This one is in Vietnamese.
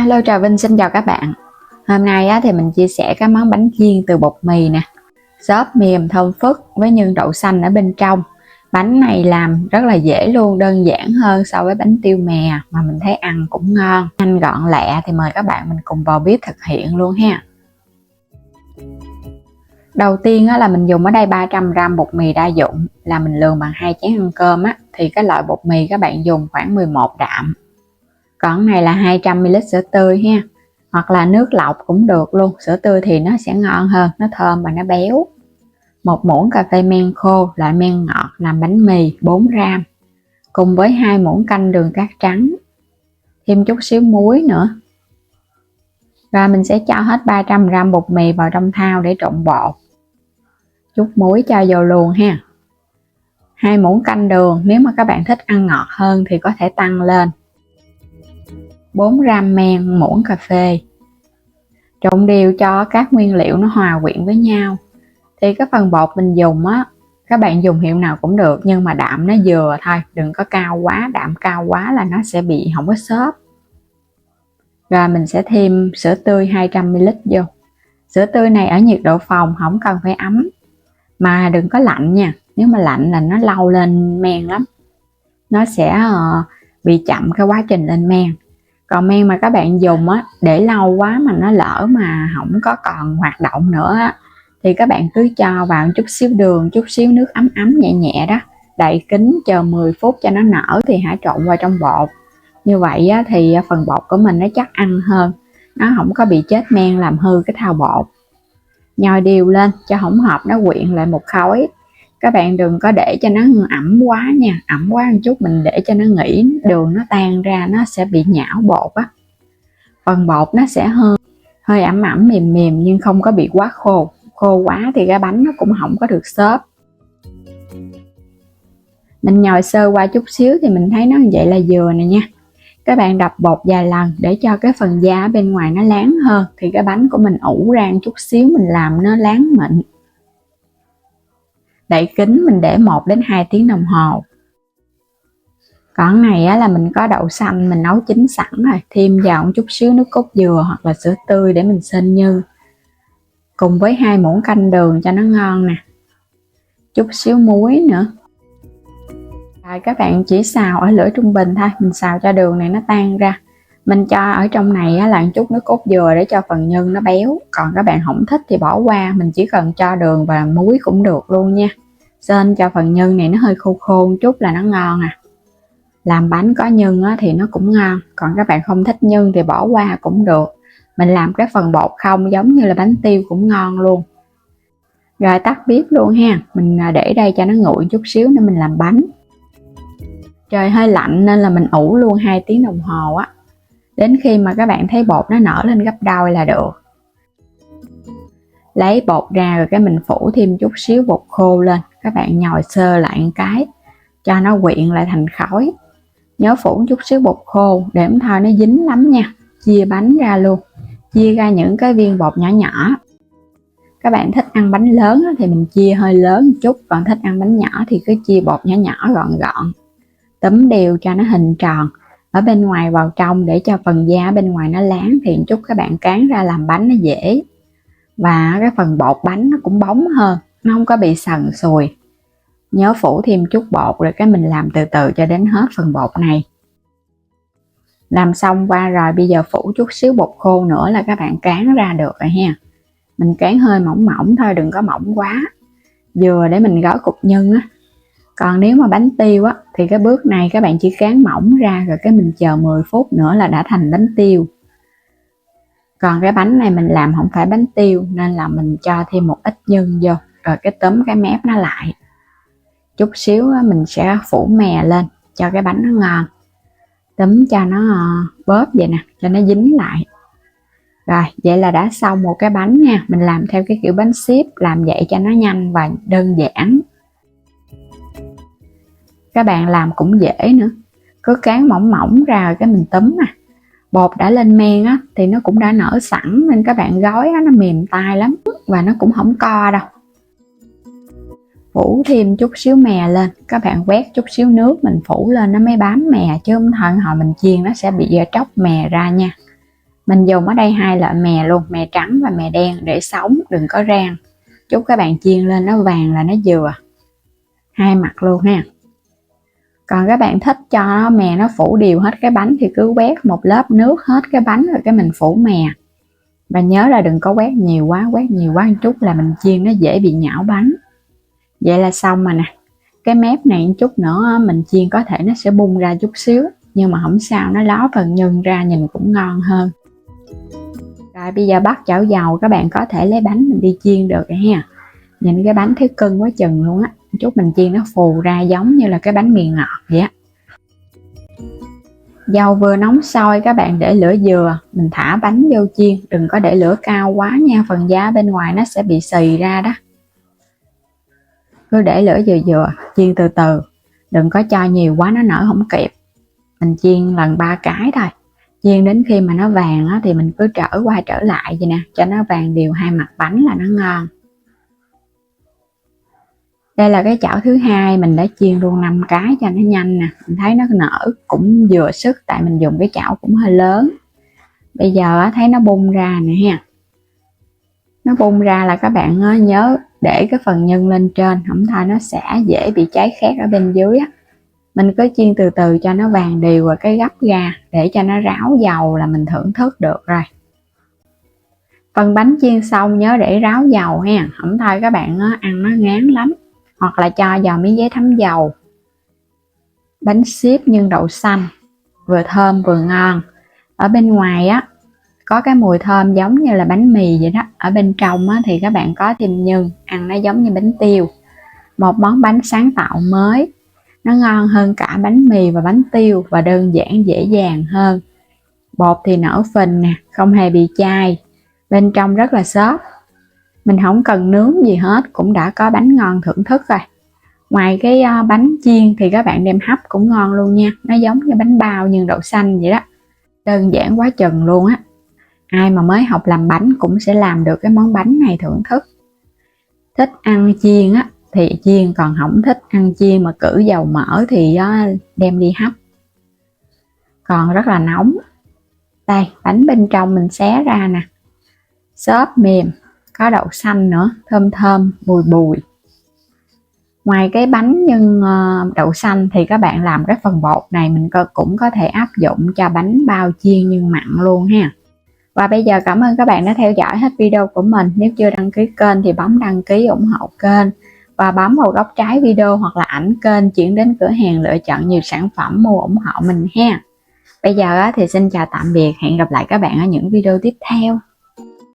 Alo, chào Vinh, xin chào các bạn. Hôm nay thì mình chia sẻ cái món bánh chiên từ bột mì nè, xốp mềm thơm phức với nhân đậu xanh ở bên trong. Bánh này làm rất là dễ luôn, đơn giản hơn so với bánh tiêu mè mà mình thấy ăn cũng ngon, nhanh gọn lẹ. Thì mời các bạn mình cùng vào bếp thực hiện luôn ha. Đầu tiên là mình dùng ở đây 300g bột mì đa dụng, là mình lường bằng 2 chén ăn cơm á, thì cái loại bột mì các bạn dùng khoảng 11 đạm. Còn này là 200ml sữa tươi ha, hoặc là nước lọc cũng được luôn, sữa tươi thì nó sẽ ngon hơn, nó thơm và nó béo. 1 muỗng cà phê men khô, loại men ngọt làm bánh mì 4g, cùng với 2 muỗng canh đường cát trắng, thêm chút xíu muối nữa. Rồi mình sẽ cho hết 300g bột mì vào trong thau để trộn bột. Chút muối cho vô luôn ha. 2 muỗng canh đường, nếu mà các bạn thích ăn ngọt hơn thì có thể tăng lên. 4g men, muỗng cà phê. Trộn đều cho các nguyên liệu nó hòa quyện với nhau. Thì cái phần bột mình dùng á, các bạn dùng hiệu nào cũng được, nhưng mà đạm nó vừa thôi, đừng có cao quá, đạm cao quá là nó sẽ bị không có xốp. Rồi mình sẽ thêm sữa tươi 200ml vô. Sữa tươi này ở nhiệt độ phòng, không cần phải ấm, mà đừng có lạnh nha, nếu mà lạnh là nó lâu lên men lắm, nó sẽ bị chậm cái quá trình lên men. Còn men mà các bạn dùng á, để lâu quá mà nó lỡ mà không có còn hoạt động nữa á, thì các bạn cứ cho vào chút xíu đường, chút xíu nước ấm ấm nhẹ nhẹ đó, đậy kín chờ 10 phút cho nó nở thì hãy trộn vào trong bột. Như vậy á, thì phần bột của mình nó chắc ăn hơn, nó không có bị chết men làm hư cái thau bột. Nhồi đều lên cho hỗn hợp nó quyện lại một khối. Các bạn đừng có để cho nó ẩm quá nha, ẩm quá một chút mình để cho nó nghỉ, đường nó tan ra nó sẽ bị nhão bột á. Phần bột nó sẽ hơi ẩm ẩm mềm mềm, nhưng không có bị quá khô. Khô quá thì cái bánh nó cũng không có được xốp. Mình nhồi sơ qua chút xíu thì mình thấy nó như vậy là vừa nè nha. Các bạn đập bột vài lần để cho cái phần da ở bên ngoài nó láng hơn, thì cái bánh của mình ủ ra chút xíu, mình làm nó láng mịn. Đậy kín mình để 1 đến 2 tiếng đồng hồ. Còn này á, là mình có đậu xanh mình nấu chín sẵn rồi, thêm vào một chút xíu nước cốt dừa hoặc là sữa tươi để mình xên như, cùng với 2 muỗng canh đường cho nó ngon nè, chút xíu muối nữa. Rồi các bạn chỉ xào ở lửa trung bình thôi, mình xào cho đường này nó tan ra. Mình cho ở trong này á, là một chút nước cốt dừa để cho phần nhân nó béo. Còn các bạn không thích thì bỏ qua, mình chỉ cần cho đường và muối cũng được luôn nha. Xên cho phần nhân này nó hơi khô khô một chút là nó ngon à. Làm bánh có nhân á, thì nó cũng ngon, còn các bạn không thích nhân thì bỏ qua cũng được. Mình làm cái phần bột không giống như là bánh tiêu cũng ngon luôn. Rồi tắt bếp luôn ha, mình để đây cho nó nguội chút xíu để mình làm bánh. Trời hơi lạnh nên là mình ủ luôn 2 tiếng đồng hồ á, đến khi mà các bạn thấy bột nó nở lên gấp đôi là được. Lấy bột ra rồi cái mình phủ thêm chút xíu bột khô lên, các bạn nhồi sơ lại một cái cho nó quyện lại thành khối. Nhớ phủ chút xíu bột khô để thôi nó dính lắm nha. Chia bánh ra luôn, chia ra những cái viên bột nhỏ nhỏ. Các bạn thích ăn bánh lớn thì mình chia hơi lớn một chút, còn thích ăn bánh nhỏ thì cứ chia bột nhỏ nhỏ gọn gọn. Túm đều cho nó hình tròn, ở bên ngoài vào trong để cho phần da bên ngoài nó láng, thì chút các bạn cán ra làm bánh nó dễ. Và cái phần bột bánh nó cũng bóng hơn, nó không có bị sần sùi. Nhớ phủ thêm chút bột rồi cái mình làm từ từ cho đến hết phần bột này. Làm xong qua rồi bây giờ phủ chút xíu bột khô nữa là các bạn cán ra được rồi ha. Mình cán hơi mỏng mỏng thôi, đừng có mỏng quá, vừa để mình gói cục nhân á. Còn nếu mà bánh tiêu á thì cái bước này các bạn chỉ cán mỏng ra rồi cái mình chờ 10 phút nữa là đã thành bánh tiêu. Còn cái bánh này mình làm không phải bánh tiêu nên là mình cho thêm một ít nhân vô, rồi cái túm cái mép nó lại. Chút xíu mình sẽ phủ mè lên cho cái bánh nó ngon. Túm cho nó bóp vậy nè, cho nó dính lại. Rồi vậy là đã xong một cái bánh nha. Mình làm theo cái kiểu bánh ship, làm vậy cho nó nhanh và đơn giản. Các bạn làm cũng dễ nữa, cứ cán mỏng mỏng ra rồi cái mình túm nè. Bột đã lên men á thì nó cũng đã nở sẵn, nên các bạn gói á, nó mềm tay lắm và nó cũng không co đâu. Phủ thêm chút xíu mè lên, các bạn quét chút xíu nước mình phủ lên nó mới bám mè, chứ không thôi hồi mình chiên nó sẽ bị tróc mè ra nha. Mình dùng ở đây hai loại mè luôn, mè trắng và mè đen, để sống đừng có rang. Chúc các bạn chiên lên nó vàng là nó vừa, hai mặt luôn ha. Còn các bạn thích cho mè nó phủ đều hết cái bánh thì cứ quét một lớp nước hết cái bánh rồi cái mình phủ mè. Và nhớ là đừng có quét nhiều quá một chút là mình chiên nó dễ bị nhão bánh. Vậy là xong rồi nè. Cái mép này một chút nữa mình chiên có thể nó sẽ bung ra chút xíu, nhưng mà không sao, nó ló phần nhân ra nhìn cũng ngon hơn. Rồi bây giờ bắt chảo dầu, các bạn có thể lấy bánh mình đi chiên được rồi ha. Nhìn cái bánh thấy cưng quá chừng luôn á, chút mình chiên nó phù ra giống như là cái bánh mì ngọt vậy á. Dầu vừa nóng sôi các bạn để lửa vừa, mình thả bánh vô chiên, đừng có để lửa cao quá nha, phần da bên ngoài nó sẽ bị xì ra đó. Cứ để lửa vừa vừa, chiên từ từ, đừng có cho nhiều quá nó nở không kịp. Mình chiên lần 3 cái thôi, chiên đến khi mà nó vàng á, thì mình cứ trở qua trở lại vậy nè, cho nó vàng đều hai mặt bánh là nó ngon. Đây là cái chảo thứ hai, mình đã chiên luôn 5 cái cho nó nhanh nè. Mình thấy nó nở cũng vừa sức, tại mình dùng cái chảo cũng hơi lớn. Bây giờ thấy nó bung ra nè ha. Nó bung ra là các bạn nhớ để cái phần nhân lên trên, không thôi nó sẽ dễ bị cháy khét ở bên dưới á. Mình cứ chiên từ từ cho nó vàng đều và cái gấp ra, để cho nó ráo dầu là mình thưởng thức được rồi. Phần bánh chiên xong nhớ để ráo dầu ha, không thôi các bạn ăn nó ngán lắm. Hoặc là cho vào miếng giấy thấm dầu. Bánh xếp nhân đậu xanh, vừa thơm vừa ngon. Ở bên ngoài á có cái mùi thơm giống như là bánh mì vậy đó. Ở bên trong á, thì các bạn có thêm nhân, ăn nó giống như bánh tiêu. Một món bánh sáng tạo mới, nó ngon hơn cả bánh mì và bánh tiêu và đơn giản dễ dàng hơn. Bột thì nở phình nè, không hề bị chai, bên trong rất là xốp. Mình không cần nướng gì hết cũng đã có bánh ngon thưởng thức rồi. Ngoài cái bánh chiên thì các bạn đem hấp cũng ngon luôn nha. Nó giống như bánh bao nhân đậu xanh vậy đó. Đơn giản quá chừng luôn á. Ai mà mới học làm bánh cũng sẽ làm được cái món bánh này thưởng thức. Thích ăn chiên á thì chiên, còn không thích ăn chiên mà cử dầu mỡ thì đem đi hấp. Còn rất là nóng. Đây, bánh bên trong mình xé ra nè. Xốp mềm, có đậu xanh nữa, thơm thơm, bùi bùi. Ngoài cái bánh nhân đậu xanh thì các bạn làm cái phần bột này mình cũng có thể áp dụng cho bánh bao chiên nhân mặn luôn ha. Và bây giờ cảm ơn các bạn đã theo dõi hết video của mình. Nếu chưa đăng ký kênh thì bấm đăng ký ủng hộ kênh. Và bấm vào góc trái video hoặc là ảnh kênh chuyển đến cửa hàng lựa chọn nhiều sản phẩm mua ủng hộ mình ha. Bây giờ thì xin chào tạm biệt, hẹn gặp lại các bạn ở những video tiếp theo.